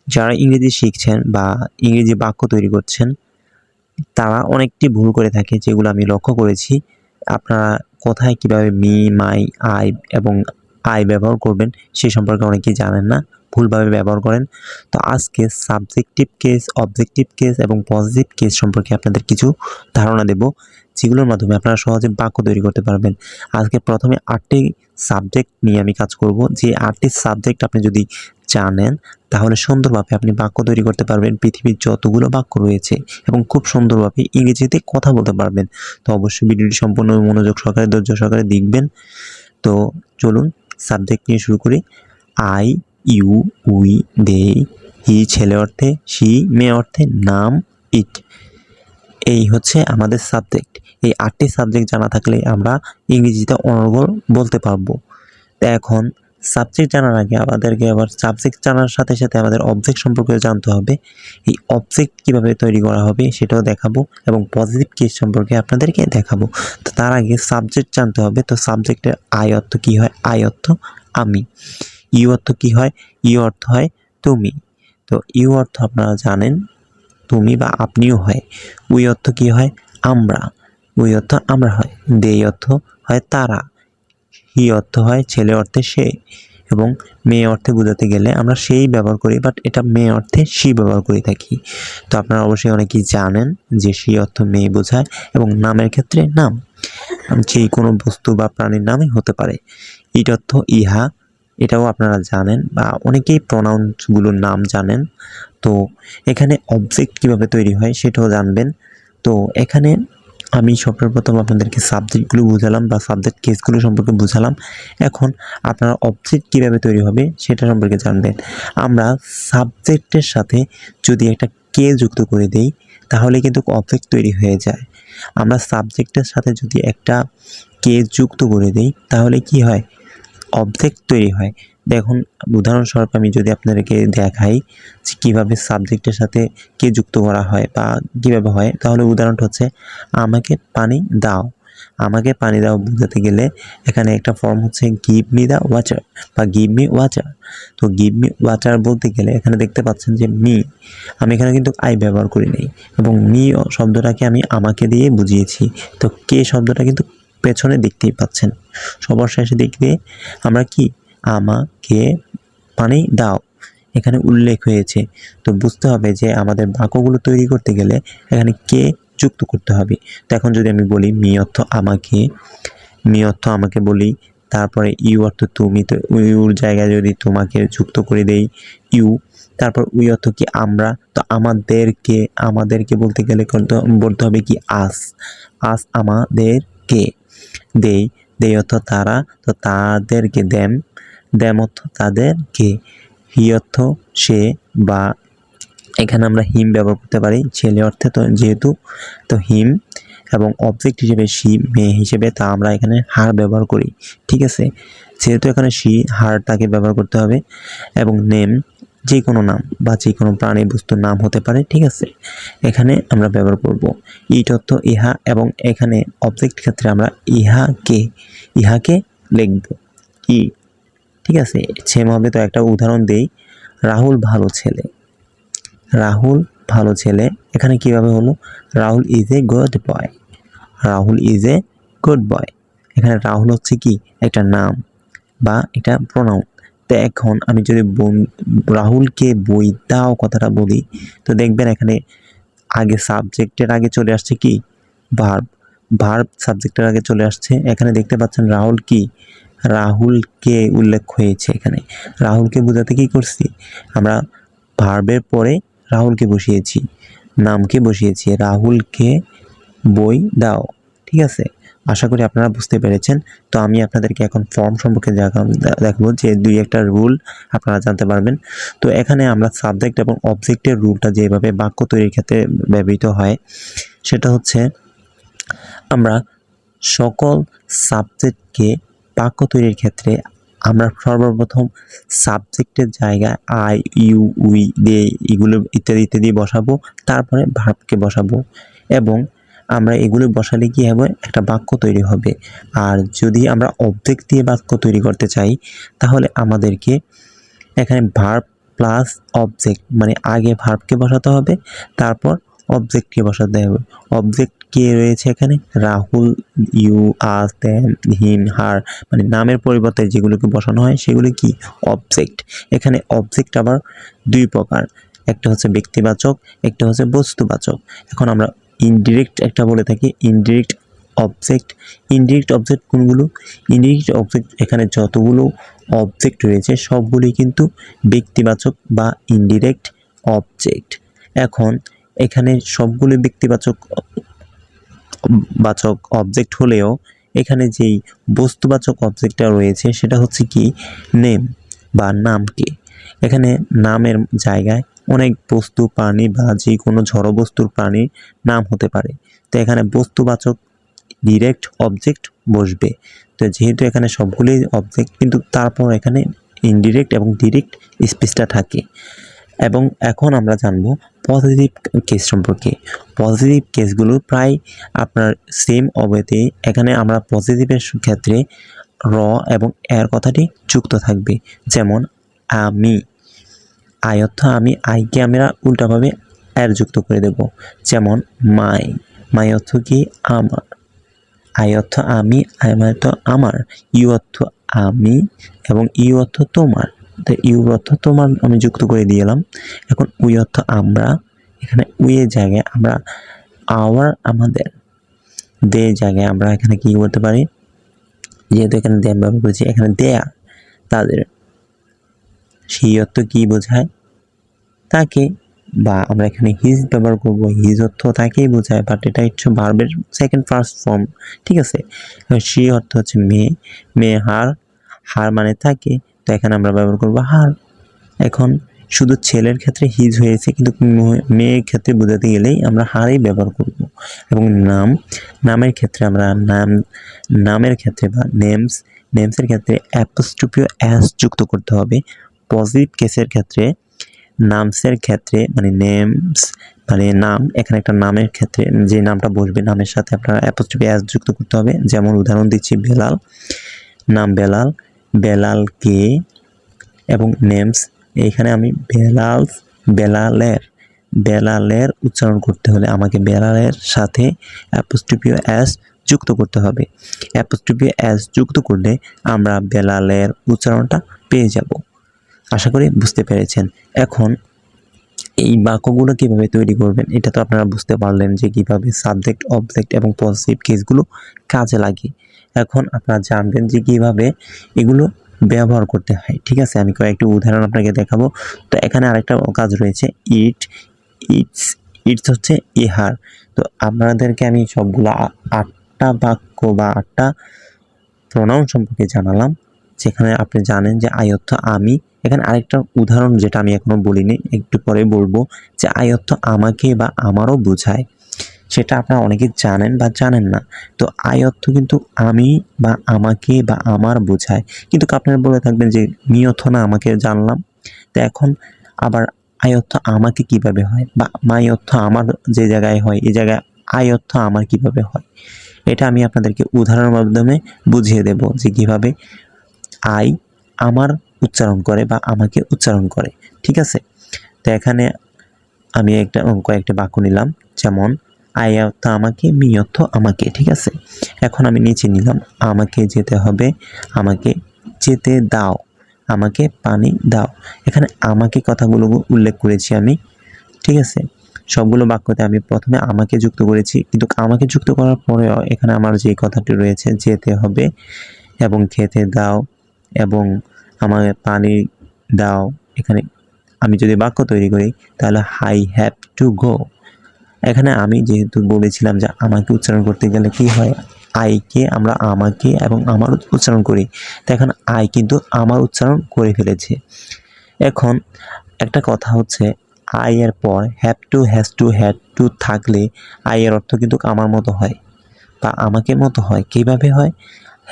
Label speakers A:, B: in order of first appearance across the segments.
A: যারা ইংরেজি শিখছেন বা ইংরেজি বাক্য তৈরি করছেন তারা অনেকটি ভুল করে থাকে, যেগুলো আমি লক্ষ্য করেছি। আপনারা কোথায় কিভাবে মি, মাই, আই এবং আই ব্যবহার করবেন সে সম্পর্কে অনেকেই জানেন না, ভুলভাবে ব্যবহার করেন। তো আজকে সাবজেক্টিভ কেস, অবজেক্টিভ কেস এবং পজিটিভ কেস সম্পর্কে আপনাদের কিছু ধারণা দেব, যেগুলোর মাধ্যমে আপনারা সহজে বাক্য তৈরি করতে পারবেন। আজকে প্রথমে 8টি সাবজেক্ট নিয়ে আমি কাজ করব। যে 8টি সাবজেক্ট আপনি যদি জানেন তাহলে সুন্দরভাবে আপনি বাক্য তৈরি করতে পারবেন পৃথিবীর যতগুলো বাক্য রয়েছে, এবং খুব সুন্দরভাবে ইংরেজিতে কথা বলতে পারবেন। তো অবশ্যই ভিডিওটি সম্পূর্ণ মনোযোগ সহকারে, ধৈর্য সহকারে দেখবেন। তো চলুন সাবজেক্ট নিয়ে শুরু করি। আই, ইউ, উই, দে, হি ছেলে অর্থে, সি মেয়ে অর্থে, নাম, ইট। এই হচ্ছে আমাদের সাবজেক্ট। এই 8টি সাবজেক্ট জানা থাকলে আমরা ইংরেজিতে অনর্গল বলতে পারবো। তো এখন সাবজেক্ট জানার আগে আমাদেরকে আবার সাবজেক্ট জানার সাথে সাথে আমাদের অবজেক্ট সম্পর্কে জানতে হবে। এই অবজেক্ট কিভাবে তৈরি করা হবে সেটাও দেখাবো, এবং পজিটিভ কেস সম্পর্কে আপনাদেরকে দেখাবো। তো তার আগে সাবজেক্ট জানতে হবে। তো সাবজেক্টের আই অর্থ কী হয়? আই অর্থ আমি। ইউ অর্থ কী হয়? ইউ অর্থ হয় তুমি। তো ইউ অর্থ আপনারা জানেন তুমি বা আপনিও হয়। উই অর্থ কী হয়? আমরা। উই অর্থ আমরা হয়। দে অর্থ হয় তারা। হি অর্থ হয় ছেলে অর্থে সে, এবং মেয়ে অর্থে বোঝাতে গেলে আমরা সেই ব্যবহার করি, বাট এটা মেয়ে অর্থে সি ব্যবহার করে থাকি। তো আপনারা অবশ্যই অনেকেই জানেন যে সি অর্থ মেয়ে বোঝায়, এবং নামের ক্ষেত্রে নাম যে কোনো বস্তু বা প্রাণীর নামই হতে পারে। ইট অর্থ ইহা, এটাও আপনারা জানেন, বা অনেকেই প্রনাউন্সগুলোর নাম জানেন। তো এখানে অবজেক্ট কিভাবে তৈরি হয় সেটাও জানবেন। তো এখানে আমি সর্বপ্রথম আপনাদেরকে সাবজেক্টগুলো বুঝালাম বা সাবজেক্ট কেসগুলো সম্পর্কে বুঝালাম। এখন আপনারা অবজেক্ট কিভাবে তৈরি হবে সেটা সম্পর্কে জানবেন। আমরা সাবজেক্টের সাথে যদি একটা কে যুক্ত করে দেই তাহলে কিন্তু অবজেক্ট তৈরি হয়ে যায়। আমরা সাবজেক্টের সাথে যদি একটা কে যুক্ত করে দেই তাহলে কি হয়? অবজেক্ট তৈরি হয়। দেখুন, উদাহরণস্বরূপ আমি যদি আপনাদেরকে দেখাই যে কীভাবে সাবজেক্টের সাথে কে যুক্ত করা হয় বা কীভাবে হয়, তাহলে উদাহরণটা হচ্ছে আমাকে পানি দাও। আমাকে পানি দাও বোঝাতে গেলে এখানে একটা ফর্ম হচ্ছে গিভ মি দ্য ওয়াটার বা গিভ মি ওয়াটার। তো গিভ মি ওয়াটার বলতে গেলে এখানে দেখতে পাচ্ছেন যে মি, আমি এখানে কিন্তু আই ব্যবহার করি নাই, এবং মি শব্দটাকে আমি আমাকে দিয়ে বুঝিয়েছি। তো কে শব্দটা কিন্তু পেছনে দেখতেই পাচ্ছেন। সবার শেষে দেখবে আমরা কি আমাকে পানি দাও এখানে উল্লেখ হয়েছে। তো বুঝতে হবে যে আমাদের বাক্যগুলো তৈরি করতে গেলে এখানে কে যুক্ত করতে হবে। তো এখন যদি আমি বলি মি অর্থ আমাকে, মি অর্থ আমাকে বলি, তারপরে ইউ অর্থ তুমি, তো ইউর জায়গায় যদি তোমাকে যুক্ত করে দেই ইউ, তারপর উই অর্থ কি আমরা, তো আমাদেরকে, আমাদেরকে বলতে গেলে বলতে হবে কি আস, আস আমাদেরকে। দেই, দেই অর্থ তারা, তো তাদেরকে দেম, দেম অর্থ তাদেরকে। হি অর্থ সে, বা এখানে আমরা হিম ব্যবহার করতে পারি ছেলে অর্থে, তো যেহেতু তো হিম, এবং অবজেক্ট হিসেবে সি, মেয়ে হিসেবে তা আমরা এখানে হার ব্যবহার করি। ঠিক আছে, যেহেতু এখানে সি, হারটাকে ব্যবহার করতে হবে। এবং নেম যে কোনো নাম বা যে কোনো প্রাণী বস্তুর নাম হতে পারে। ঠিক আছে, এখানে আমরা ব্যবহার করব ইট অর্থ ইহা, এবং এখানে অবজেক্ট ক্ষেত্রে আমরা ইহাকে, ইহাকে লিখব ই। ঠিক আছে, সেমভাবে তো একটা উদাহরণ দেই, রাহুল ভালো ছেলে। রাহুল ভালো ছেলে এখানে কিভাবে হলো? Rahul is a good boy. Rahul is a good boy. এখানে রাহুল হচ্ছে কি একটা নাম বা এটা প্রোনাউন। তো এখন আমি যদি রাহুলকে বই দাও কথাটা বলি, তো দেখবেন এখানে আগে সাবজেক্টের আগে চলে আসছে কি ভার্ব, ভার্ব সাবজেক্টের আগে চলে আসছে। এখানে দেখতে পাচ্ছেন রাহুল কি, রাহুলকে উল্লেখ হয়েছে। এখানে রাহুলকে বোঝাতে কি করছি আমরা? ভার্বের পরে রাহুলকে বসিয়েছি, নামকে বসিয়েছি, রাহুলকে বই দাও। ঠিক আছে, আশা করি আপনারা বুঝতে পেরেছেন। তো আমি আপনাদেরকে এখন ফর্ম সম্পর্কে দেখাবো, যে দুই একটা রুল আপনারা জানতে পারবেন। তো এখানে আমরা সাবজেক্ট এবং অবজেক্টের রুলটা যেভাবে বাক্য তৈরির ক্ষেত্রে ব্যবহৃত হয় সেটা হচ্ছে, আমরা সকল সাবজেক্টকে বাক্য তৈরির ক্ষেত্রে আমরা সর্বপ্রথম সাবজেক্টের জায়গায় আই, ইউ, উই, দে এগুলো ইত্যাদি ইত্যাদি বসাবো, তারপরে ভার্বকে বসাবো, এবং আমরা এগুলো বসালে কি হবে? একটা বাক্য তৈরি হবে। আর যদি আমরা অবজেক্ট দিয়ে বাক্য তৈরি করতে চাই তাহলে আমাদেরকে এখানে ভার্ব প্লাস অবজেক্ট, মানে আগে ভার্বকে বসাতে হবে, তারপর অবজেক্টকে বসাতে হবে। অবজেক্ট কে রয়েছে এখানে? রাহুল, ইউ, আস, দেম, হিম, হার, মানে নামের পরিবর্তে যেগুলোকে বসানো হয় সেগুলো কি? অবজেক্ট। এখানে অবজেক্ট আবার দুই প্রকার, একটা হচ্ছে ব্যক্তিবাচক, একটা হচ্ছে বস্তুবাচক। এখন আমরা ইনডিরেক্ট একটা বলে থাকি, ইনডিরেক্ট অবজেক্ট। ইনডিরেক্ট অবজেক্ট কোনগুলো? ইনডিরেক্ট অবজেক্ট এখানে যতগুলো অবজেক্ট রয়েছে সবগুলি কিন্তু ব্যক্তিবাচক বা ইনডিরেক্ট অবজেক্ট। এখন এখানে সবগুলি ব্যক্তিবাচক অবজেক্ট হলেও এখানে যেই বস্তুবাচক অবজেক্টটা রয়েছে সেটা হচ্ছে কি? নেম বা নামকে। এখানে নামের জায়গায় অনেক বস্তু, প্রাণী বা যে কোনো জড় বস্তুর প্রাণীর নাম হতে পারে। তো এখানে বস্তুবাচক ডিরেক্ট অবজেক্ট বসবে। তো যেহেতু এখানে সবগুলোই অবজেক্ট, কিন্তু তারপর এখানে ইনডিরেক্ট এবং ডিরেক্ট স্পেসটা থাকে। এবং এখন আমরা জানবো পজিটিভ কেস সম্পর্কে। পজিটিভ কেসগুলো প্রায় আপনার সেম অবৈতে। এখানে আমরা পজিটিভের ক্ষেত্রে র এবং এর কথাটি যুক্ত থাকবে। যেমন আমি, আই অর্থ আমি, আইকে আমরা উল্টাভাবে এর যুক্ত করে দেব। যেমন মাই, মাই অর্থ কি? আমার। আই অর্থ আমি, আই অর্থ আমার। ইউ অর্থ আমি এবং ইউ অর্থ তোমার। তো ইউ অর্থ তোমার আমি যুক্ত করে দিলাম। এখন উই অর্থ আমরা, এখানে উই এর জায়গায় আমরা আওয়ার, আমাদের। দে জায়গায় আমরা এখানে কি করতে পারি? যেহেতু এখানে দেম ব্যবহার করেছি, এখানে দেয়ার, তাদের। সেই অর্থ কি বোঝায়? তাকে। বা আমরা এখানে হিজ ব্যবহার করব, হিজ অর্থ তাকেই বোঝায়, বাট এটা হচ্ছে ভার্বের সেকেন্ড ফার্স্ট ফর্ম। ঠিক আছে। সে অর্থ হচ্ছে মেয়ে, মেয়ে হার, হার মানে তাকে, তো এখানে আমরা ব্যবহার করব হার। এখন শুধু ছেলের ক্ষেত্রে হিজ হয়েছে, কিন্তু মেয়ের ক্ষেত্রে বোঝাতে গেলেই আমরা হারই ব্যবহার করব। এবং নাম, নামের ক্ষেত্রে আমরা নামের ক্ষেত্রে বা নেমসের ক্ষেত্রে অ্যাপোস্ট্রোফি এস যুক্ত করতে হবে। পজিটিভ কেসের ক্ষেত্রে নামসের ক্ষেত্রে, মানে নেমস মানে নাম, এখানে একটা নামের ক্ষেত্রে যে নামটা বসবে নামের সাথে আপনারা অ্যাপোস্ট্রোফি এস যুক্ত করতে হবে। যেমন উদাহরণ দিচ্ছি, বেলাল, নাম বেলাল, বেলালকে। এবং নেমস, এইখানে আমি বেলালের উচ্চারণ করতে হলে আমাকে বেলালের সাথে অ্যাপোস্ট্রোফি এস যুক্ত করতে হবে। অ্যাপোস্ট্রোফি এস যুক্ত করলে আমরা বেলালের উচ্চারণটা পেয়ে যাব। আশা করি বুঝতে পেরেছেন। এখন এই বাক্যগুলো কিভাবে তৈরি করবেন এটা তো আপনারা বুঝতে পারলেন, যে কিভাবে সাবজেক্ট, অবজেক্ট এবং পজিটিভ কেসগুলো কাজে লাগে। এখন আপনারা জানবেন যে কিভাবে এগুলো ব্যবহার করতে হয়। ঠিক আছে, আমি কয়েকটি উদাহরণ আপনাকে দেখাবো। তো এখানে আরেকটা কাজ রয়েছে, ইটস হচ্ছে ইহার। তো আপনাদেরকে আমি সবগুলো 8টা বাক্য বা 8টা প্রোনাউন সম্পর্কে জানালাম, যেখানে আপনি জানেন যে আই অর্থ আমি। এখানে আরেকটা উদাহরণ যেটা আমি এখনো বলিনি, একটু পরে বলবো, যে আই অর্থ আমাকে বা আমারও বোঝায়। সেটা আপনারা অনেকে জানেন বা জানেন না। তো আই অর্থ কিন্তু আমি বা আমাকে বা আমার বোঝায়, কিন্তু আপনারা বলে থাকবেন যে মি অর্থ না আমাকে জানলাম। তো এখন আবার আই অর্থ আমাকে কিভাবে হয়, বা মাই অর্থ আমার যে জায়গায় হয় এই জায়গায় আই অর্থ আমার কিভাবে হয়, এটা আমি আপনাদেরকে উদাহরণের মাধ্যমে বুঝিয়ে দেব যে কিভাবে আই আমার উচ্চারণ করে বা আমাকে উচ্চারণ করে। ঠিক আছে। তো এখানে আমি কয়েকটা বাক্য নিলাম, যেমন আই অর্থ আমাকে, মি অর্থ আমাকে। ঠিক আছে। এখন আমি নিচে নিলাম, আমাকে যেতে হবে, আমাকে যেতে দাও, আমাকে পানি দাও। এখানে আমাকে কথাগুলো উল্লেখ করেছি আমি। ঠিক আছে। সবগুলো বাক্যতে আমি প্রথমে আমাকে যুক্ত করেছি, কিন্তু আমাকে যুক্ত করার পরেও এখানে আমার যে কথাটি রয়েছে, যেতে হবে এবং খেতে দাও এবং আমাকে পানি দাও, এখানে আমি যদি বাক্য তৈরি করি তাহলে আই হ্যাভ টু গো। এখানে আমি যেহেতু বলেছিলাম যে আমাকে উচ্চারণ করতে গেলে কি হয়, আইকে আমরা আমাকে এবং আমার উচ্চারণ করি, তো এখন আই কিন্তু আমার উচ্চারণ করে ফেলেছে। এখন একটা কথা হচ্ছে, আই এর পর have to, has to, had to থাকলে আই এর অর্থ কিন্তু আমার মতো হয় বা আমাকে মতো হয়। কিভাবে হয়?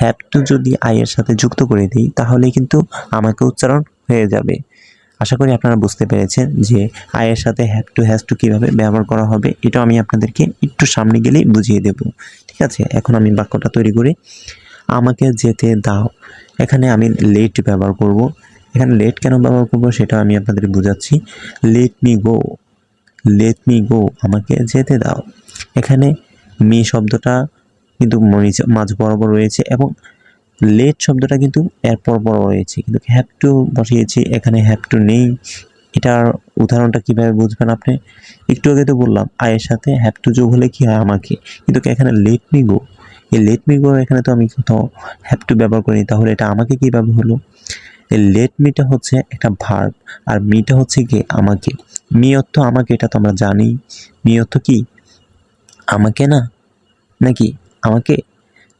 A: হ্যাভ টু যদি আই এর সাথে যুক্ত করে দিই তাহলে কিন্তু আমাকে উচ্চারণ হয়ে যাবে। আশা করি আপনারা বুঝতে পেরেছেন যে আই এর সাথে হ্যাভ টু, হ্যাজ টু কীভাবে ব্যবহার করা হবে। এটা আমি আপনাদেরকে একটু সামনে গেলেই বুঝিয়ে দেব। ঠিক আছে। এখন আমি বাক্যটা তৈরি করি, আমাকে যেতে দাও। এখানে আমি লেট ব্যবহার করব। এখানে লেট কেন ব্যবহার করবো সেটা আমি আপনাদের বোঝাচ্ছি। Let me go, let me go, আমাকে যেতে দাও। এখানে মি শব্দটা কিন্তু মাঝ বরাবর রয়েছে এবং লেট শব্দটা কিন্তু এর পর রয়েছে, কিন্তু হ্যাভ টু বসিয়েছি, এখানে হ্যাভ টু নেই। এটার উদাহরণটা কিভাবে বুঝবেন আপনি? একটু আগে তো বললাম আয়ের সাথে হ্যাভ টু যোগ হলে কি হয় আমাকে, কিন্তু এখানে লেট মি গো, এই লেট মি গো এখানে তো আমি কোথাও হ্যাভ টু ব্যবহার করিনি, তাহলে এটা আমাকে কিভাবে হলো? এই লেট মিটা হচ্ছে একটা ভার্ব আর মিটা হচ্ছে কি আমাকে। মি অর্থ আমাকে, এটা তো আমরা জানি। মি অর্থ কি আমাকে না, নাকি আমাকে?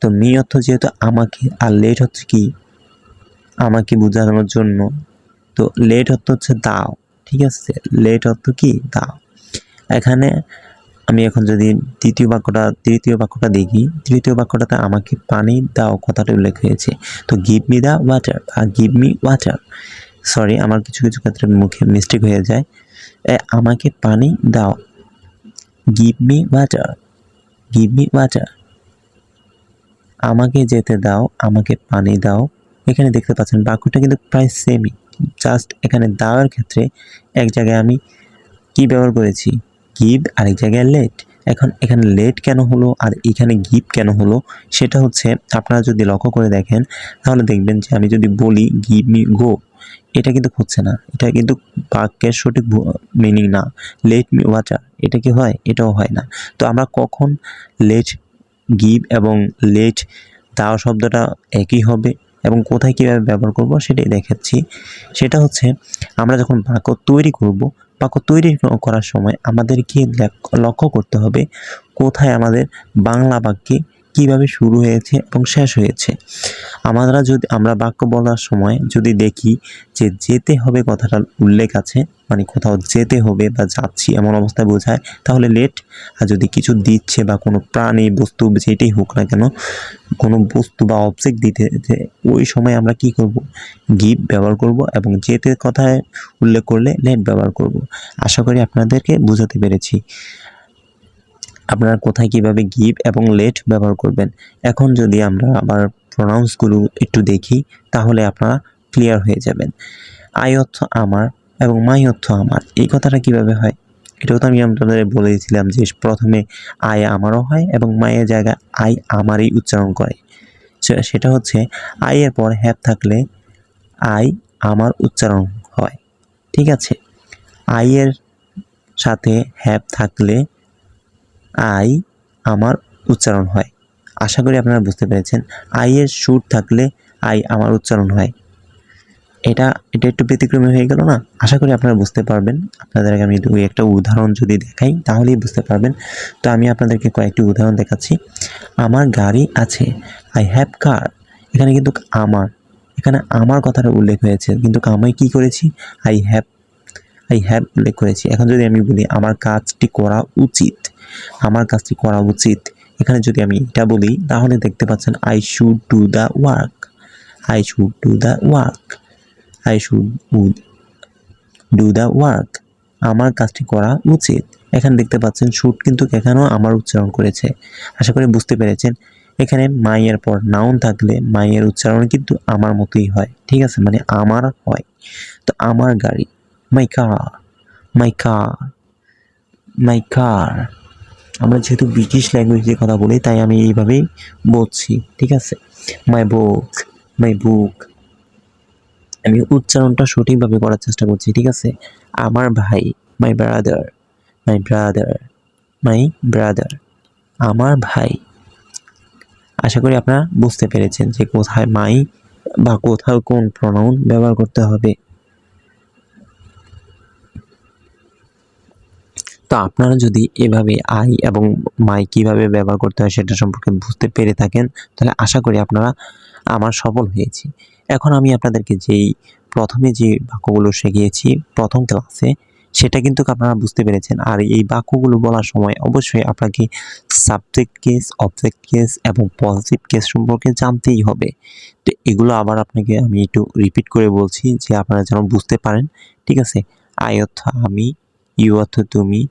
A: তো মি অর্থ যেহেতু আমাকে আর লেট হচ্ছে কি আমাকে বোঝানোর জন্য, তো লেট অর্থ হচ্ছে দাও, ঠিক আছে? লেট অর্থ কি দাও। এখানে আমি এখন যদি তৃতীয় বাক্যটা দেখি, তৃতীয় বাক্যটাতে আমাকে পানি দাও কথাটা উল্লেখ হয়েছে। তো গিভ মি দ্য ওয়াটার বা গিভ মি ওয়াটার, সরি আমার কিছু কিছু ক্ষেত্রে মুখে মিস্টেক হয়ে যায়। আমাকে পানি দাও, give me water, give me water. আমাকে যেতে দাও, আমাকে পানি দাও। এখানে দেখতে পাচ্ছেন বাক্যটা কিন্তু প্রায় সেমই, জাস্ট এখানে দেওয়ার ক্ষেত্রে এক জায়গায় আমি কি ব্যবহার করেছি গিভ, আরেক জায়গায় লেট। এখন এখানে লেট কেন হলো আর এখানে গিভ কেন হলো সেটা হচ্ছে, আপনারা যদি লক্ষ্য করে দেখেন তাহলে দেখবেন যে আমি যদি বলি গিভ মি গো, এটা কিন্তু হচ্ছে না, এটা কিন্তু বাক্যের সঠিক মিনিং না। লেট মি ওয়াটার, এটা কি হয়? এটাও হয় না। তো আমরা কখন লেট, গিভ এবং লেট দাও শব্দটা একই হবে এবং কোথায় কীভাবে ব্যবহার করব সেটাই দেখাচ্ছি। সেটা হচ্ছে আমরা যখন বাক্য তৈরি করব, বাক্য তৈরি করার সময় আমাদেরকে লক্ষ্য করতে হবে কোথায় আমাদের বাংলা বাক্যে কিভাবে শুরু হয়েছে এবং শেষ হয়েছে। আমরা বাক্য বলার সময় যদি দেখি যে যেতে হবে কথাটার উল্লেখ আছে, মানে কোথাও যেতে হবে বা যাচ্ছি এমন অবস্থায় বোঝায়, তাহলে লেট। আর যদি কিছু দিচ্ছে বা কোনো প্রাণী বস্তু যেটাই হোক না কেন, কোনো বস্তু বা অবজেক্ট দিতে ওই সময় আমরা কি করব? গিভ ব্যবহার করব এবং যেতে কথায় উল্লেখ করলে লেট ব্যবহার করব। আশা করি আপনাদেরকে বোঝাতে পেরেছি আপনারা কোথায় কিভাবে গিভ এবং লেট ব্যবহার করবেন। এখন যদি আমরা আবার প্রনাউন্সগুলো একটু দেখি তাহলে আপনারা ক্লিয়ার হয়ে যাবেন। আই অর্থ আমার এবং মাই অর্থ আমার, এই কথাটা কিভাবে হয় এটাও তো আমি আপনাদের বলে দিয়েছিলাম যে প্রথমে আই আমারও হয় এবং মায়ের জায়গায় আই আমারই উচ্চারণ করে। সেটা হচ্ছে আই এর পর হ্যাভ থাকলে আই আমার উচ্চারণ হয়, ঠিক আছে? আই এর সাথে হ্যাভ থাকলে আই আমার উচ্চারণ হয়। আশা করি আপনারা বুঝতে পেরেছেন। আই এর শুড থাকলে আই আমার উচ্চারণ হয়। এটা একটু ব্যতিক্রমী হয়ে গেল না? আশা করি আপনারা বুঝতে পারবেন। আপনাদেরকে আমি একটা উদাহরণ যদি দেখাই তাহলেই বুঝতে পারবেন। তো আমি আপনাদেরকে কয়েকটি উদাহরণ দেখাচ্ছি। আমার গাড়ি আছে, আই হ্যাভ কার। এখানে কিন্তু এখানে আমার কথাটা উল্লেখ হয়েছে, কিন্তু আমি কি করেছি? আই হ্যাভ উল্লেখ করেছি। এখন যদি আমি বলি আমার কাজটি করা উচিত, আমার কাজটি করা উচিত, এখানে যদি আমি এটা বলি তাহলে দেখতে পাচ্ছেন I should do the work, I should do the work, I should do the work, আমার কাজটি করা উচিত। এখানে দেখতে পাচ্ছেন শুড কিন্তু এখানেও আমার উচ্চারণ করেছে। আশা করি বুঝতে পেরেছেন। এখানে মাইয়ের পর নাউন থাকলে মাইয়ের উচ্চারণ কিন্তু আমার মতোই হয়, ঠিক আছে? মানে আমার হয়। তো আমার গাড়ি, মাই কার, মাই কার, মাই কার। আমরা যেহেতু ব্রিটিশ ল্যাঙ্গুয়েজে কথা বলি তাই আমি এইভাবেই বলছি, ঠিক আছে? মাই বুক, মাই বুক, আমি উচ্চারণটা সঠিকভাবে করার চেষ্টা করছি, ঠিক আছে? আমার ভাই, my brother, my brother, my brother, আমার ভাই। আশা করি আপনারা বুঝতে পেরেছেন যে কোথায় মাই বা কোথাও কোন প্রনাউন ব্যবহার করতে হবে। তো আপনারা যদি এভাবে আই এবং মাই কিভাবে ব্যবহার করতে হয় সেটা সম্পর্কে বুঝতে পেরে থাকেন তাহলে আশা করি আপনারা আমার সফল হয়েছি। এখন আমি আপনাদেরকে প্রথমে যে বাক্যগুলো শিখিয়েছি প্রথম ক্লাসে সেটা কিন্তু আপনারা বুঝতে পেরেছেন। আর এই বাক্যগুলো বলার সময় অবশ্যই আপনাকে সাবজেক্ট কেস, অবজেক্ট কেস এবং পজিটিভ কেস সম্পর্কে জানতেই হবে। তো এগুলো আবার আপনাকে আমি একটু রিপিট করে বলছি যে আপনারা যেন বুঝতে পারেন, ঠিক আছে? আই অর্থ আমি, ইউ অর্থ তুমি,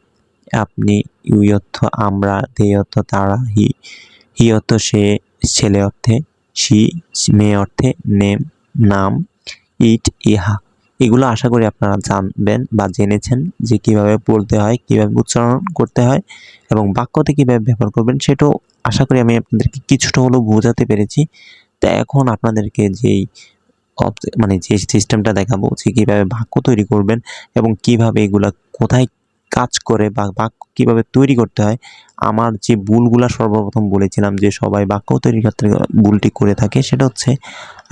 A: আপনি, ইউ অর্থ আমরা, দে অর্থ তারা, হি অর্থ সে ছেলে অর্থে, সি মেয়ে অর্থে, নেম নাম, ইট, ইহা, এগুলো আশা করি আপনারা জানবেন বা জেনেছেন যে কিভাবে বলতে হয়, কিভাবে উচ্চারণ করতে হয় এবং বাক্যতে কিভাবে ব্যবহার করবেন, সেটাও আশা করি আমি আপনাদেরকে কিছুটা হলেও বোঝাতে পেরেছি। তো এখন আপনাদেরকে মানে যে সিস্টেমটা দেখাবো যে কিভাবে বাক্য তৈরি করবেন এবং কিভাবে এগুলা কোথায় কাজ করে বা বাক্য কিভাবে তৈরি করতে হয়। আমার যে ভুলগুলা সর্বপ্রথম বলেছিলাম যে সবাই বাক্য তৈরির ক্ষেত্রে ভুলটি করে থাকে, সেটা হচ্ছে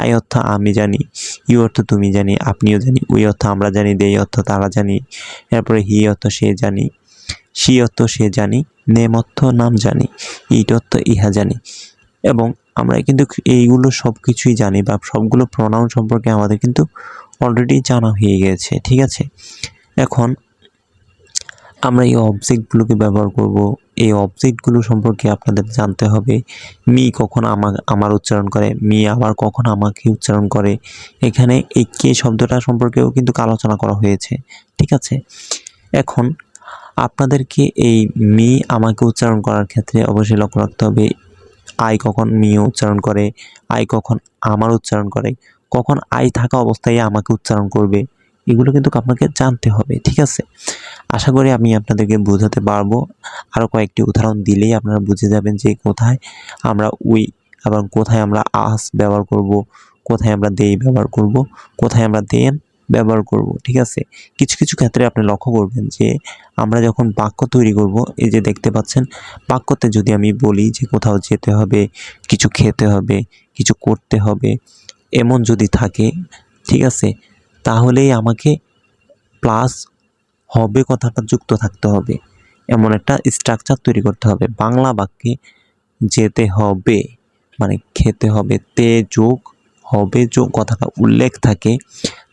A: আই অর্থ আমি জানি, ইউ অর্থ তুমি জানি, আপনিও জানি, উই অর্থ আমরা জানি, দে অর্থ তারা জানি, এরপরে হি অর্থ সে জানি, সি অর্থ সে জানি, নেম অর্থ নাম জানি, ইট অর্থ ইহা জানি। এবং আমরা কিন্তু এইগুলো সব কিছুই জানি বা সবগুলো প্রোনাউন সম্পর্কে আমাদের কিন্তু অলরেডি জানা হয়ে গেছে, ঠিক আছে। এখন আমরা এই অবজেক্টগুলোকে ব্যবহার করব। এই অবজেক্টগুলো সম্পর্কে আপনাদের জানতে হবে। মি কখন আমার উচ্চারণ করে, মি আবার কখন আমাকে উচ্চারণ করে। এখানে এই কে শব্দটা সম্পর্কেও কিন্তু আলোচনা করা হয়েছে, ঠিক আছে। এখন আপনাদেরকে এই মি আমাকে উচ্চারণ করার ক্ষেত্রে অবশ্যই লক্ষ্য রাখতে হবে আই কখন মি উচ্চারণ করে, আই কখন আমার উচ্চারণ করে, কখন আই থাকা অবস্থায় আমাকে উচ্চারণ করবে, এগুলো কিন্তু আপনাকে জানতে হবে, ঠিক আছে। আশা করি আমি আপনাদেরকে বোঝাতে পারবো। আরও কয়েকটি উদাহরণ দিলেই আপনারা বুঝে যাবেন যে কোথায় আমরা উই এবং কোথায় আমরা আস ব্যবহার করব, কোথায় আমরা দেই ব্যবহার করব, কোথায় আমরা দেন ব্যবহার করব, ঠিক আছে। কিছু কিছু ক্ষেত্রে আপনি লক্ষ্য করবেন যে আমরা যখন বাক্য তৈরি করব, এই যে দেখতে পাচ্ছেন বাক্যতে যদি আমি বলি যে কোথাও যেতে হবে, কিছু খেতে হবে, কিছু করতে হবে, এমন যদি থাকে, ঠিক আছে, তাহলেই আমাকে প্লাস হবে কথাটা যুক্ত থাকতে হবে, এমন একটা স্ট্রাকচার তৈরি করতে হবে। বাংলা বাক্যে যেতে হবে মানে খেতে হবে, তে যোগ হবে যোগ কথাটা উল্লেখ থাকে,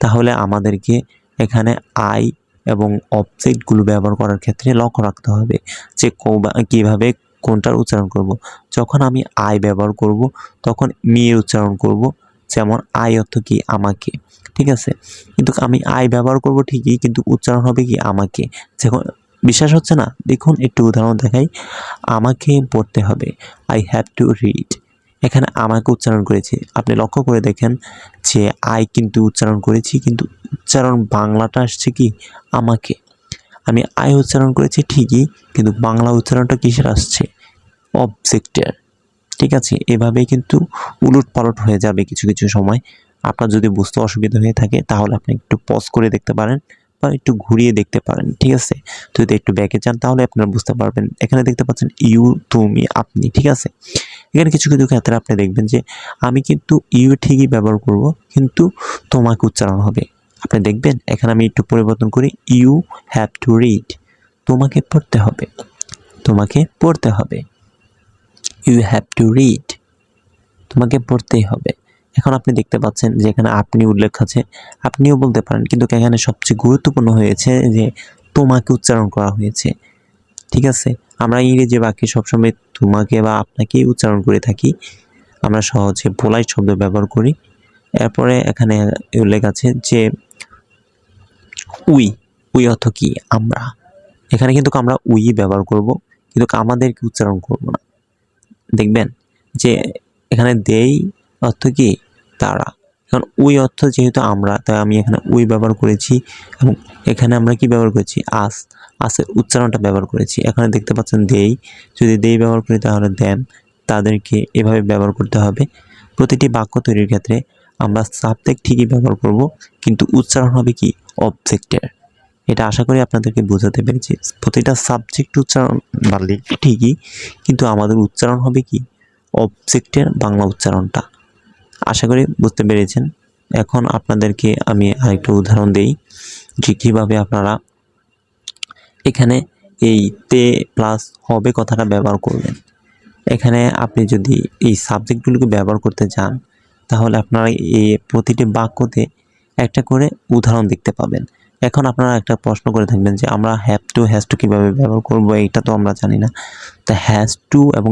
A: তাহলে আমাদেরকে এখানে আই এবং অবজেক্টগুলো ব্যবহার করার ক্ষেত্রে লক্ষ্য রাখতে হবে যে কীভাবে কোনটার উচ্চারণ করব। যখন আমি আই ব্যবহার করব তখন মি এর উচ্চারণ করব, যেমন আই অর্থ কি আমাকে, ঠিক আছে। কিন্তু আমি আই ব্যবহার করব ঠিকই, কিন্তু উচ্চারণ হবে কি আমাকে। যখন বিশ্বাস হচ্ছে না, দেখুন একটু উদাহরণ দেখাই। আমাকে পড়তে হবে, আই হ্যাভ টু রিড। এখানে আমাকে উচ্চারণ করেছি, আপনি লক্ষ্য করে দেখেন যে আই কিন্তু উচ্চারণ করেছি, কিন্তু উচ্চারণ বাংলাটা আসছে কি আমাকে। আমি আই উচ্চারণ করেছি ঠিকই, কিন্তু বাংলা উচ্চারণটা কিসের আসছে, অবজেক্টের, ঠিক আছে। এভাবেই কিন্তু উলট পালট হয়ে যাবে কিছু কিছু সময়। আপনার যদি বুঝতে অসুবিধা হয়ে থাকে তাহলে আপনি একটু পজ করে দেখতে পারেন বা একটু ঘুরিয়ে দেখতে পারেন, ঠিক আছে। যদি একটু ব্যাকে যান তাহলে আপনারা বুঝতে পারবেন। এখানে দেখতে পাচ্ছেন ইউ, তুমি, আপনি, ঠিক আছে। এখানে কিছু কিছু ক্ষেত্রে আপনি দেখবেন যে আমি কিন্তু ইউ ঠিকই ব্যবহার করব, কিন্তু তোমাকে উচ্চারণ হবে। আপনি দেখবেন এখানে আমি একটু পরিবর্তন করি, ইউ হ্যাভ টু রিড, তোমাকে পড়তে হবে, তোমাকে পড়তে হবে, ইউ হ্যাভ টু রিড, তোমাকে পড়তেই হবে। এখন আপনি দেখতে পাচ্ছেন যে এখানে আপনি উল্লেখ আছে, আপনিও বলতে পারেন, কিন্তু এখানে সবচেয়ে গুরুত্বপূর্ণ হয়েছে যে তোমাকে উচ্চারণ করা হয়েছে, ঠিক আছে। আমরা ইংরেজি বাক্যে সবসময় তোমাকে বা আপনাকেই উচ্চারণ করে থাকি, আমরা সহজে পোলাইট শব্দ ব্যবহার করি। এরপরে এখানে উল্লেখ আছে যে উই, উই অর্থ কি আমরা। এখানে কিন্তু আমরা উই ব্যবহার করব, কিন্তু আমাদেরকে উচ্চারণ করব না। দেখবেন যে এখানে দেই অর্থ কি তারা, এখন উই অর্থ যেহেতু আমরা, তাই আমি এখানে উই ব্যবহার করেছি এবং এখানে আমরা কি ব্যবহার করেছি আস, আসের উচ্চারণটা ব্যবহার করেছি। এখানে দেখতে পাচ্ছেন দেই, যদি দেই ব্যবহার করি তাহলে দেন, তাদেরকে, এভাবে ব্যবহার করতে হবে। প্রতিটি বাক্য তৈরির ক্ষেত্রে আমরা সাবজেক্ট ঠিকই ব্যবহার করব, কিন্তু উচ্চারণ হবে কি অবজেক্টের। এটা আশা করি আপনাদেরকে বোঝাতে পেরেছি। প্রতিটা সাবজেক্ট উচ্চারণ বাড়লে ঠিকই, কিন্তু আমাদের উচ্চারণ হবে কি অবজেক্টের বাংলা উচ্চারণটা। আশা করি বুঝতে পেরেছেন। এখন আপনাদেরকে আমি আরেকটু উদাহরণ দেই যে কীভাবে আপনারা এখানে এই তে প্লাস হবে কথাটা ব্যবহার করবেন। এখানে আপনি যদি এই সাবজেক্টগুলোকে ব্যবহার করতে চান তাহলে আপনারা এই প্রতিটি বাক্যতে একটা করে উদাহরণ দেখতে পাবেন। এখন আপনারা একটা প্রশ্ন করে থাকবেন যে আমরা হ্যাভ টু, হ্যাজ টু কীভাবে ব্যবহার করব, এটা তো আমরা জানি না। তো হ্যাজ টু এবং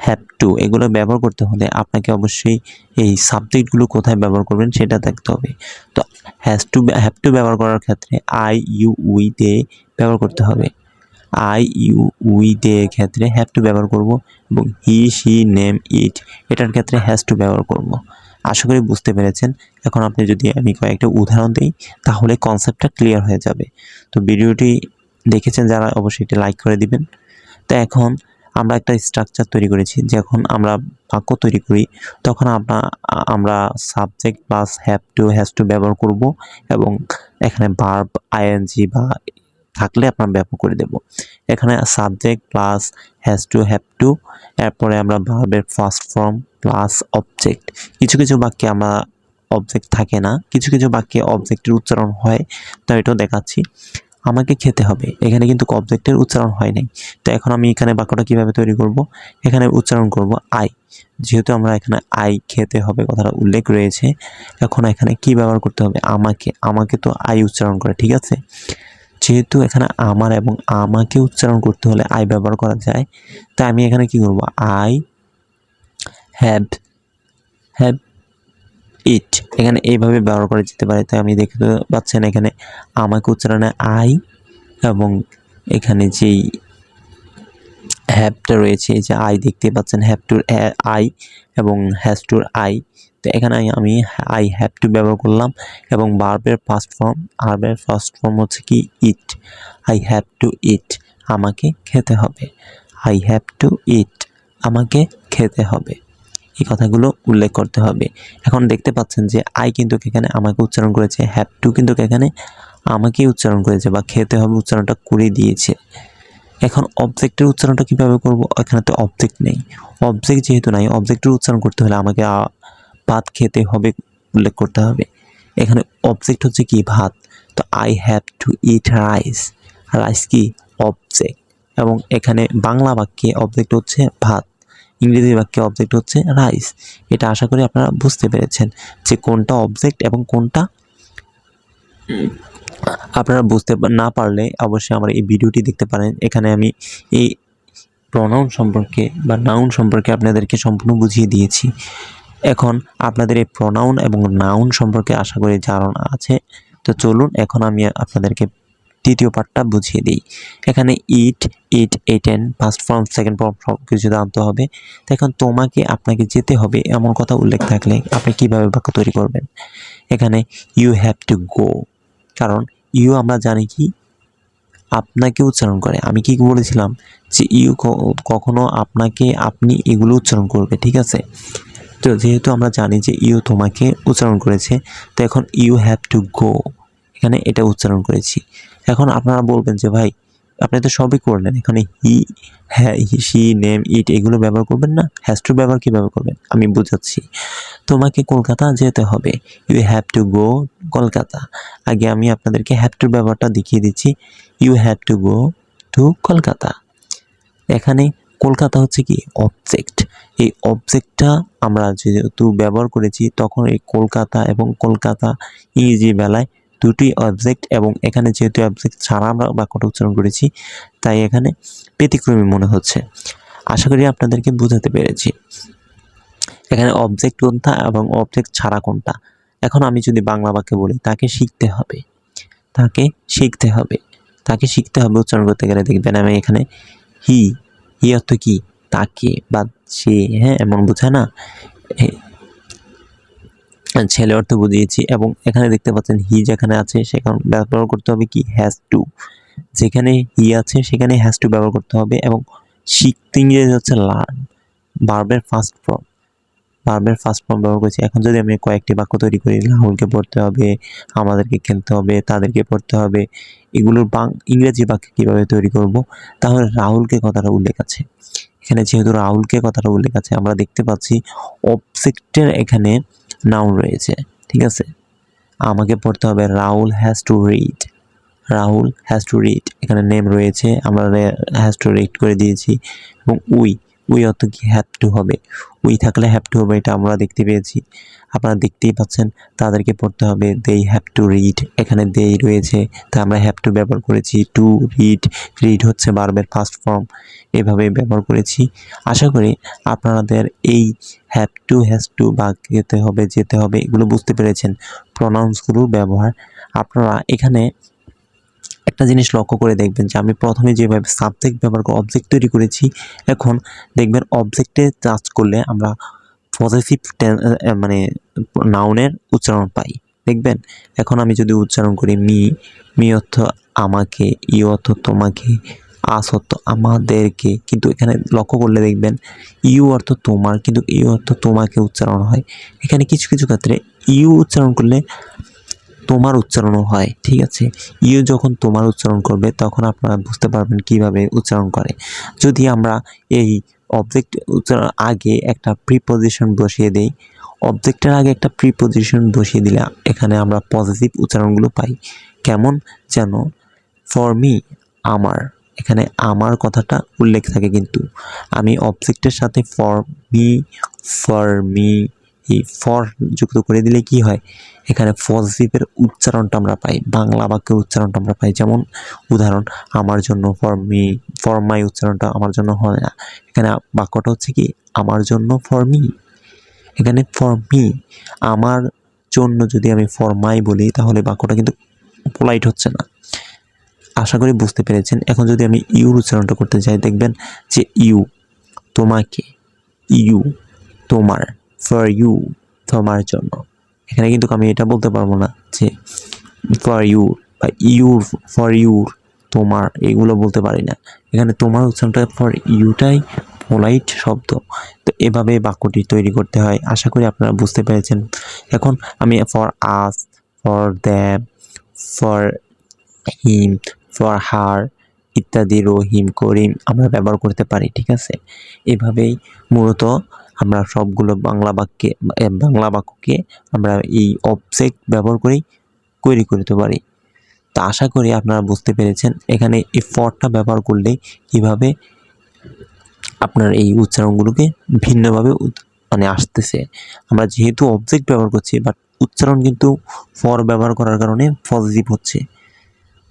A: হ্যাভ টু এগুলো ব্যবহার করতে হলে আপনাকে অবশ্যই এই সাবজেক্টগুলো কোথায় ব্যবহার করবেন সেটা দেখতে হবে। তো হ্যাভ টু ব্যবহার করার ক্ষেত্রে আই, ইউ, উই, দে ব্যবহার করতে হবে। আই, ইউ, উই, দে এর ক্ষেত্রে হ্যাভ টু ব্যবহার করব এবং হি, শি, নেম, ইট এটার ক্ষেত্রে হ্যাজ টু ব্যবহার করব। আশা করি বুঝতে পেরেছেন। এখন আপনি যদি আমি কয়েকটা উদাহরণ দিই তাহলে কনসেপ্টটা ক্লিয়ার হয়ে যাবে। তো ভিডিওটি দেখেছেন যারা অবশ্যই একটি লাইক করে দিবেন। তো এখন আমরা একটা স্ট্রাকচার তৈরি করেছি, যখন আমরা বাক্য তৈরি করি তখন আমরা subject plus have to has to ব্যবহার করব এবং এখানে ভার্ব আইএনজি বা থাকলে আপনার ব্যবহার করে দেব। এখানে সাবজেক্ট প্লাস হ্যাভ টু, এরপরে আমরা ভার্বের ফার্স্ট ফর্ম প্লাস অবজেক্ট। কিছু কিছু বাক্যে আমরা অবজেক্ট থাকে না, কিছু কিছু বাক্যে অবজেক্টের উচ্চারণ হয়, তো এটাও দেখাচ্ছি। আমাকে খেতে হবে, এখানে কিন্তু অবজেক্টের উচ্চারণ হয় নাই। তো এখন আমি এখানে বাক্যটা কিভাবে তৈরি করব, এখানে উচ্চারণ করব আই। যেহেতু আমরা এখানে আই খেতে হবে কথাটা উল্লেখ রয়েছে, এখন এখানে কি ব্যবহার করতে হবে, আমাকে। আমাকে তো আই উচ্চারণ করে, ঠিক আছে। যেহেতু এখানে আমার এবং আমাকে উচ্চারণ করতে হলে আই ব্যবহার করা যায়, তাই আমি এখানে কি করব, আই হ্যাভ হ্যাভ ইট, এখানে এইভাবে ব্যবহার করা যেতে পারে। তাই আমি দেখতে পাচ্ছেন এখানে আমাকে উচ্চারণে আই এবং এখানে যেই হ্যাভটা রয়েছে, এই যে আই দেখতে পাচ্ছেন, হ্যাভ টুর আই এবং হ্যাজ টুর আই। তো এখানে আমি আই হ্যাভ টু ব্যবহার করলাম এবং ভার্বের ফার্স্ট ফর্ম হচ্ছে কি ইট। আই হ্যাভ টু ইট, আমাকে খেতে হবে। আই হ্যাভ টু ইট, আমাকে খেতে হবে। এই কথাগুলো উল্লেখ করতে হবে। এখন দেখতে পাচ্ছেন যে আই কিন্তু এখানে আমাকে উচ্চারণ করেছে, হ্যাভ টু কিন্তু এখানে আমাকে উচ্চারণ করেছে বা খেতে হবে উচ্চারণটা করে দিয়েছে। এখন অবজেক্টের উচ্চারণটা কিভাবে করব, এখানে তো অবজেক্ট নেই। অবজেক্ট যেহেতু নাই, অবজেক্টের উচ্চারণ করতে হলে আমাকে ভাত খেতে হবে উল্লেখ করতে হবে। এখানে অবজেক্ট হচ্ছে কি, ভাত। তো I have to eat rice. Rice কি, অবজেক্ট। এবং এখানে বাংলা বাক্যে অবজেক্ট হচ্ছে ভাত, ইংরেজি বাক্যে অবজেক্ট হচ্ছে রাইস। এটা আশা করি আপনারা বুঝতে পেরেছেন যে কোনটা অবজেক্ট এবং কোনটা। আপনারা বুঝতে না পারলে অবশ্যই আমার এই ভিডিওটি দেখতে পারেন। এখানে আমি এই প্রনাউন সম্পর্কে বা নাউন সম্পর্কে আপনাদেরকে সম্পূর্ণ বুঝিয়ে দিয়েছি। এখন আপনাদের এই প্রনাউন এবং নাউন সম্পর্কে আশা করি ধারণা আছে। তো চলুন এখন আমি আপনাদেরকে দ্বিতীয় পার্টটা বুঝিয়ে দিই। এখানে eaten first form second form সব কিছু জানতে হবে। তো এখন তোমাকে আপনাকে যেতে হবে এমন কথা উল্লেখ থাকলে আপনি কিভাবে বাক্য তৈরি করবেন। এখানে ইউ হ্যাভ টু গো, কারণ ইউ আমরা জানি কি আপনাকে উচ্চারণ করে। আমি কি বলেছিলাম যে ইউ কখনো আপনাকে আপনি এগুলো উচ্চারণ করবে, ঠিক আছে। তো যেহেতু আমরা জানি যে ইউ তোমাকে উচ্চারণ করেছে, তো এখন ইউ হ্যাভ টু গো, এখানে এটা উচ্চারণ করেছি। এখন আপনারা বলবেন যে ভাই আপনি তো সবই করলেন, এখানে হ্যাঁ সি নেম ইট এগুলো ব্যবহার করবেন না, হ্যাজ টু ব্যবহার কীভাবে করবেন আমি বুঝাচ্ছি। তোমাকে কলকাতা যেতে হবে, you have to go Kolkata. আগে আমি আপনাদেরকে হ্যাভ টু ব্যবহারটা দেখিয়ে দিচ্ছি। You have to go to Kolkata. এখানে কলকাতা হচ্ছে কি অবজেক্ট। এই অবজেক্টটা আমরা যেহেতু ব্যবহার করেছি, তখন এই কলকাতা এবং কলকাতা ইংরেজি বেলায় দুটি অবজেক্ট, এবং এখানে যেহেতু অবজেক্ট ছাড়া আমরা বাক্যটা উচ্চারণ করেছি, তাই এখানে ব্যতিক্রমী মনে হচ্ছে। আশা করি আপনাদেরকে বোঝাতে পেরেছি এখানে অবজেক্ট কোনটা এবং অবজেক্ট ছাড়া কোনটা। এখন আমি যদি বাংলা বাক্যে বলি তাকে শিখতে হবে, তাকে শিখতে হবে, তাকে শিখতে হবে উচ্চারণ করতে গেলে দেখবেন আমি এখানে হি অর্থ কি, তাকে বা সে, হ্যাঁ এমন বোঝায় না, ছেলে অর্থ বুঝিয়েছি। এবং এখানে দেখতে পাচ্ছেন হি যেখানে আছে সেখানে ব্যবহার করতে হবে কি, হ্যাজ টু। যেখানে হি আছে সেখানে হ্যাজ টু ব্যবহার করতে হবে। এবং শিখতে ইংরেজি হচ্ছে লার্ন, ভার্বের ফার্স্ট ফর্ম, ব্যবহার করেছি। এখন যদি আমি কয়েকটি বাক্য তৈরি করি, রাহুলকে পড়তে হবে, আমাদেরকে খেলতে হবে, তাদেরকে পড়তে হবে, এগুলোর ইংরেজি বাক্য কিভাবে তৈরি করব, তাহলে রাহুলকে কথাটা উল্লেখ আছে। এখানে যেহেতু রাহুলকে কথাটা উল্লেখ আছে, আমরা দেখতে পাচ্ছি অবজেক্টের এখানে নাউন রয়েছে, ঠিক আছে। আমাকে পড়তে হবে Rahul has to read, Rahul has to read, এখানে নেম রয়েছে, আমরা হ্যাজ টু রিড করে দিয়েছি। এবং উই অর্থ কি, হ্যাভ টু হবে, উই থাকলে হ্যাভ টু হবে, এটা আমরা দেখতে পেয়েছি, আপনারা দেখতেই পাচ্ছেন। তাদেরকে পড়তে হবে দে হ্যাভ টু রিড, এখানে দে রয়েছে, তাই আমরা হ্যাভ টু ব্যবহার করেছি। টু রিড হচ্ছে ভার্বের ফার্স্ট ফর্ম, এভাবে ব্যবহার করেছি। আশা করি আপনাদের এই হ্যাভ টু হ্যাজ টু বা যেতে হবে এগুলো বুঝতে পেরেছেন, প্রনাউন্সগুলোর ব্যবহার। আপনারা এখানে একটা জিনিস লক্ষ্য করে দেখবেন যে আমি প্রথমে যেভাবে সাবজেক্ট ব্যবহার করে অবজেক্ট তৈরি করেছি, এখন দেখবেন অবজেক্টে টাচ করলে আমরা পজিটিভ মানে নাউনের উচ্চারণ পাই। দেখবেন এখন আমি যদি উচ্চারণ করি মি, মি অর্থ আমাকে, ইউ অর্থ তোমাকে, আস অর্থ আমাদেরকে, কিন্তু এখানে লক্ষ্য করলে দেখবেন ইউ অর্থ তোমার, কিন্তু ইউ অর্থ তোমাকে উচ্চারণ হয়। এখানে কিছু কিছু ক্ষেত্রে ইউ উচ্চারণ করলে তোমার উচ্চারণও হয়, ঠিক আছে। ইউ যখন তোমার উচ্চারণ করবে তখন আপনারা বুঝতে পারবেন কিভাবে উচ্চারণ করে। যদি আমরা এই অবজেক্ট উচ্চারণ আগে একটা প্রিপজিশন বসিয়ে দেই, অবজেক্টের আগে একটা প্রিপজিশন বসিয়ে দিলে এখানে আমরা পজিটিভ উচ্চারণগুলো পাই। কেমন যেন ফর মি, আমার, এখানে আমার কথাটা উল্লেখ থাকে, কিন্তু আমি অবজেক্টের সাথে ফর মি এই ফর যুক্ত করে দিলে কি হয়, এখানে পজিটিভের উচ্চারণটা আমরা পাই, বাংলা বাক্যের উচ্চারণটা আমরা পাই। যেমন উদাহরণ, আমার জন্য, ফর মাই উচ্চারণটা আমার জন্য হয় না, এখানে বাক্যটা হচ্ছে কি আমার জন্য ফর মি। এখানে ফর মি, আমার জন্য যদি আমি ফর মাই বলি তাহলে বাক্যটা কিন্তু পোলাইট হচ্ছে না। আশা করি বুঝতে পেরেছেন। এখন যদি আমি ইউর উচ্চারণটা করতে চাই, দেখবেন যে ইউ তোমাকে, ইউ তোমার, ফর ইউ তোমার জন্য। এখানে কিন্তু আমি এটা বলতে পারবো না যে ফর ইউ বা ইউর, ফর ইউর, তোমার, এগুলো বলতে পারি না। এখানে তোমার উচ্চারণটা ফর ইউটাই পোলাইট শব্দ। তো এভাবে বাক্যটি তৈরি করতে হয়। আশা করি আপনারা বুঝতে পেরেছেন। এখন আমি for us, for them, for him, for her ইত্যাদি, রহিম, করিম আমরা ব্যবহার করতে পারি, ঠিক আছে। এভাবেই মূলত আমরা সবগুলো বাংলা বাক্যকে আমরা এই অবজেক্ট ব্যবহার করেই তৈরি করতে পারি। তা আশা করি আপনারা বুঝতে পেরেছেন এখানে এই ফরটা ব্যবহার করলে কিভাবে আপনার এই উচ্চারণগুলোকে ভিন্নভাবে মানে আসতেছে। আমরা যেহেতু অবজেক্ট ব্যবহার করছি, বাট উচ্চারণ কিন্তু ফর ব্যবহার করার কারণে পজিটিভ হচ্ছে।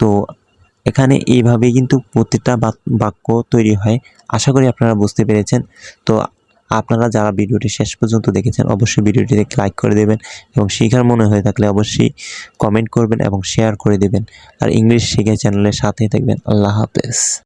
A: তো এখানে এইভাবেই কিন্তু প্রতিটা বাক্য তৈরি হয়। আশা করি আপনারা বুঝতে পেরেছেন। তো আপনারা যারা ভিডিওটি শেষ পর্যন্ত দেখেছেন অবশ্যই ভিডিওটিতে লাইক করে দেবেন, এবং শেখার মনে হয়ে থাকলে অবশ্যই কমেন্ট করবেন এবং শেয়ার করে দেবেন। আর ইংলিশ শেখার চ্যানেলের সাথেই থাকবেন। আল্লাহ হাফেজ।